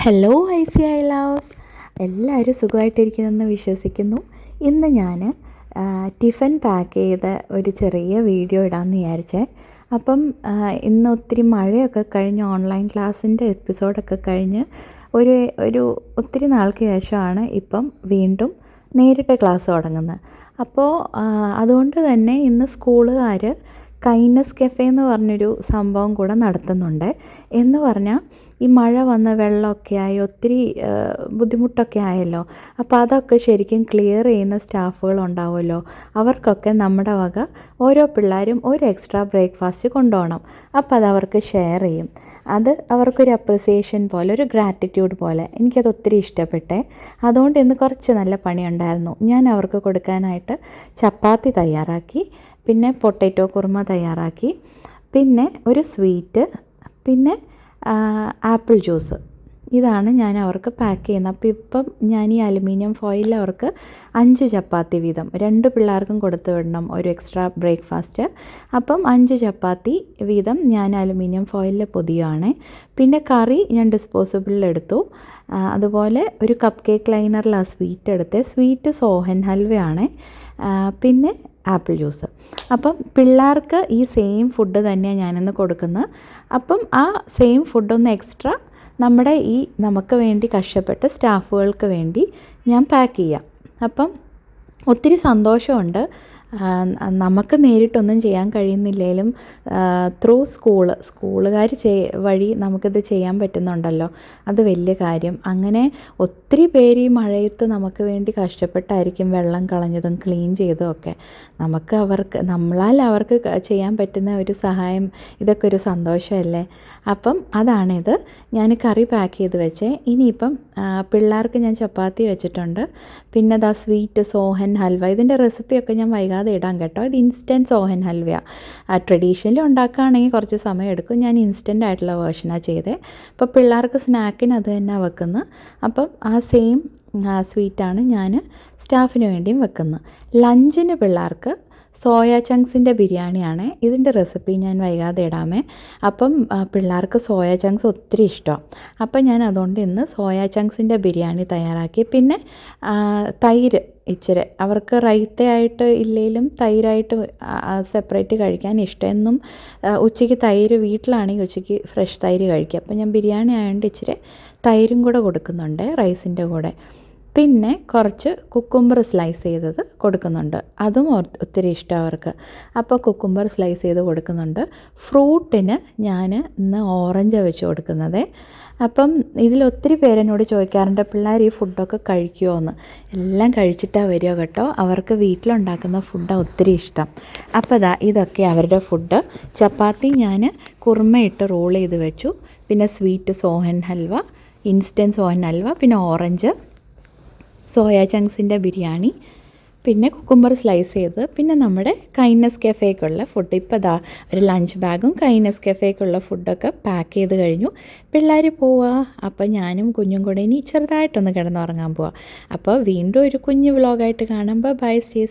Hello ICI loves, എല്ലാവരും സുഖമായിട്ടിരിക്കുന്നെന്ന് വിശ്വസിക്കുന്നു. ഇന്ന് ഞാൻ ടിഫിൻ പാക്ക് ചെയ്ത ഒരു ചെറിയ വീഡിയോ ഇടാമെന്ന് വിചാരിച്ചേ. അപ്പം ഇന്ന് ഒത്തിരി മഴയൊക്കെ കഴിഞ്ഞ് ഓൺലൈൻ ക്ലാസ്സിൻ്റെ എപ്പിസോഡൊക്കെ കഴിഞ്ഞ് ഒരു ഒരു ഒത്തിരി നാൾക്ക് ശേഷമാണ് ഇപ്പം വീണ്ടും നേരിട്ട് ക്ലാസ് തുടങ്ങുന്നത്. അപ്പോൾ അതുകൊണ്ട് തന്നെ ഇന്ന് സ്കൂളുകാർ കൈൻഡ്നെസ് കഫേ എന്ന് പറഞ്ഞൊരു സംഭവം കൂടെ നടത്തുന്നുണ്ട്. എന്ന് പറഞ്ഞാൽ ഈ മഴ വന്ന് വെള്ളമൊക്കെ ആയി ഒത്തിരി ബുദ്ധിമുട്ടൊക്കെ ആയല്ലോ. അപ്പോൾ അതൊക്കെ ശരിക്കും ക്ലിയർ ചെയ്യുന്ന സ്റ്റാഫുകളുണ്ടാവുമല്ലോ. അവർക്കൊക്കെ നമ്മുടെ വക ഓരോ പിള്ളേരും ഒരു എക്സ്ട്രാ ബ്രേക്ക്ഫാസ്റ്റ് കൊണ്ടുപോകണം. അപ്പോൾ അത് അവർക്ക് ഷെയർ ചെയ്യും. അത് അവർക്കൊരു അപ്രിസിയേഷൻ പോലെ, ഒരു ഗ്രാറ്റിറ്റ്യൂഡ് പോലെ. എനിക്കത് ഒത്തിരി ഇഷ്ടപ്പെട്ടെ. അതുകൊണ്ട് ഇന്ന് കുറച്ച് നല്ല പണിയുണ്ടായിരുന്നു. ഞാൻ അവർക്ക് കൊടുക്കാനായിട്ട് ചപ്പാത്തി തയ്യാറാക്കി, പിന്നെ പൊട്ടാറ്റോ കുറുമ തയ്യാറാക്കി, പിന്നെ ഒരു സ്വീറ്റ്, പിന്നെ ആപ്പിൾ ജ്യൂസ്. ഇതാണ് ഞാൻ അവർക്ക് പാക്ക് ചെയ്യുന്നത്. അപ്പോൾ ഇപ്പം ഞാൻ ഈ അലുമിനിയം ഫോയിലിൽ അവർക്ക് 5 ചപ്പാത്തി വീതം 2 പിള്ളേർക്കും കൊടുത്തു വിടണം, ഒരു എക്സ്ട്രാ ബ്രേക്ക്ഫാസ്റ്റ്. അപ്പം 5 ചപ്പാത്തി വീതം ഞാൻ അലുമിനിയം ഫോയിലിൽ പൊതിയുവാണ്. പിന്നെ കറി ഞാൻ ഡിസ്പോസിബിളിലെടുത്തു. അതുപോലെ ഒരു കപ്പ് കേക്ക് ലൈനറിൽ ആ സ്വീറ്റ് എടുത്ത്, സ്വീറ്റ് സോഹൻ ഹൽവയാണ്. പിന്നെ ആപ്പിൾ ജ്യൂസ്. അപ്പം പിള്ളേർക്ക് ഈ സെയിം ഫുഡ് തന്നെയാണ് ഞാനിന്ന് കൊടുക്കുന്നത്. അപ്പം ആ സെയിം ഫുഡൊന്ന് എക്സ്ട്രാ നമ്മുടെ ഈ നമുക്ക് വേണ്ടി കഷ്ടപ്പെട്ട സ്റ്റാഫുകൾക്ക് വേണ്ടി ഞാൻ പാക്ക് ചെയ്യാം. അപ്പം ഒത്തിരി സന്തോഷമുണ്ട്. നമുക്ക് നേരിട്ടൊന്നും ചെയ്യാൻ കഴിയുന്നില്ലെങ്കിലും ത്രൂ സ്കൂളുകാർ വഴി നമുക്കിത് ചെയ്യാൻ പറ്റുന്നുണ്ടല്ലോ, അത് വലിയ കാര്യം. അങ്ങനെ ഒത്തിരി പേര് ഈ മഴയത്ത് നമുക്ക് വേണ്ടി കഷ്ടപ്പെട്ടായിരിക്കും വെള്ളം കളഞ്ഞതും ക്ലീൻ ചെയ്തതും ഒക്കെ. നമ്മളാൽ അവർക്ക് ചെയ്യാൻ പറ്റുന്ന ഒരു സഹായം, ഇതൊക്കെ ഒരു സന്തോഷമല്ലേ. അപ്പം അതാണിത്. ഞാൻ കറി പാക്ക് ചെയ്ത് വെച്ചേ. ഇനിയിപ്പം പിള്ളേർക്ക് ഞാൻ ചപ്പാത്തി വെച്ചിട്ടുണ്ട്. പിന്നെ ദാ സ്വീറ്റ് സോഹൻ ഹൽവ. ഇതിൻ്റെ റെസിപ്പിയൊക്കെ ഞാൻ വൈകാതെ ഇടാം കേട്ടോ. ഇത് ഇൻസ്റ്റൻറ്റ് സോഹൻ ഹൽവ. ട്രഡീഷണലി ഉണ്ടാക്കുകയാണെങ്കിൽ കുറച്ച് സമയം എടുക്കും. ഞാൻ ഇൻസ്റ്റൻ്റ് ആയിട്ടുള്ള വേർഷനാണ് ചെയ്തത്. അപ്പോൾ പിള്ളേർക്ക് സ്നാക്കിന് അത് തന്നെ വെക്കുന്നത്. അപ്പം ആ സെയിം സ്വീറ്റാണ് ഞാൻ സ്റ്റാഫിന് വേണ്ടിയും വെക്കുന്നത്. ലഞ്ചിന് പിള്ളേർക്ക് സോയ ചങ്ക്സിൻ്റെ ബിരിയാണിയാണ്. ഇതിൻ്റെ റെസിപ്പി ഞാൻ വൈകാതെ ഇടാമേ. അപ്പം പിള്ളേർക്ക് സോയ ചങ്ക്സ് ഒത്തിരി ഇഷ്ടമാണ്. അപ്പം ഞാൻ അതുകൊണ്ട് ഇന്ന് സോയ ചങ്ക്സിൻ്റെ ബിരിയാണി തയ്യാറാക്കി. പിന്നെ തൈര് ഇച്ചിരി അവർക്ക് റൈത്തയായിട്ട് ഇല്ലെങ്കിലും തൈരായിട്ട് സെപ്പറേറ്റ് കഴിക്കാൻ ഇഷ്ടമെന്നും. ഉച്ചയ്ക്ക് തൈര് വീട്ടിലാണെങ്കിൽ ഉച്ചയ്ക്ക് ഫ്രഷ് തൈര് കഴിക്കുക. അപ്പം ഞാൻ ബിരിയാണി ആയതുകൊണ്ട് ഇച്ചിരി തൈരും കൂടെ കൊടുക്കുന്നുണ്ട് റൈസിൻ്റെ കൂടെ. പിന്നെ കുറച്ച് കുക്കുംബർ സ്ലൈസ് ചെയ്തത് കൊടുക്കുന്നുണ്ട്. അതും ഒത്തിരി ഇഷ്ടം അവർക്ക്. അപ്പോൾ കുക്കുംബർ സ്ലൈസ് ചെയ്ത് കൊടുക്കുന്നുണ്ട്. ഫ്രൂട്ടിന് ഞാൻ ഇന്ന് ഓറഞ്ച് വെച്ച് കൊടുക്കുന്നത്. അപ്പം ഇതിലൊത്തിരി പേരെന്നോട് ചോദിക്കാറുണ്ട്, പിള്ളേർ ഈ ഫുഡൊക്കെ കഴിക്കുമോ എന്ന്. എല്ലാം കഴിച്ചിട്ടാണ് വരിക കേട്ടോ. അവർക്ക് വീട്ടിലുണ്ടാക്കുന്ന ഫുഡാണ് ഒത്തിരി ഇഷ്ടം. അപ്പോൾ ഇതൊക്കെ അവരുടെ ഫുഡ്. ചപ്പാത്തി ഞാൻ കുറുമയിട്ട് റോൾ ചെയ്ത് വെച്ചു. പിന്നെ സ്വീറ്റ് സോഹൻ ഹൽവ, ഇൻസ്റ്റൻറ്റ് സോഹൻ ഹൽവ, പിന്നെ ഓറഞ്ച്, സോയ ചങ്ക്സിൻ്റെ ബിരിയാണി, പിന്നെ കുക്കുംബർ സ്ലൈസ് ചെയ്ത്, പിന്നെ നമ്മുടെ കൈൻഡ്നെസ് കഫേക്കുള്ള ഫുഡ്. ഇപ്പോൾ ഒരു ലഞ്ച് ബാഗും കൈൻഡ്നെസ് കഫേക്കുള്ള ഫുഡൊക്കെ പാക്ക് ചെയ്ത് കഴിഞ്ഞു. പിള്ളേർ പോവുക. അപ്പോൾ ഞാനും കുഞ്ഞും കൂടെ ഇനി ചെറുതായിട്ടൊന്ന് കിടന്നുറങ്ങാൻ പോവാം. അപ്പോൾ വീണ്ടും ഒരു കുഞ്ഞു വ്ളോഗായിട്ട് കാണുമ്പോൾ ബൈ സ്റ്റേ.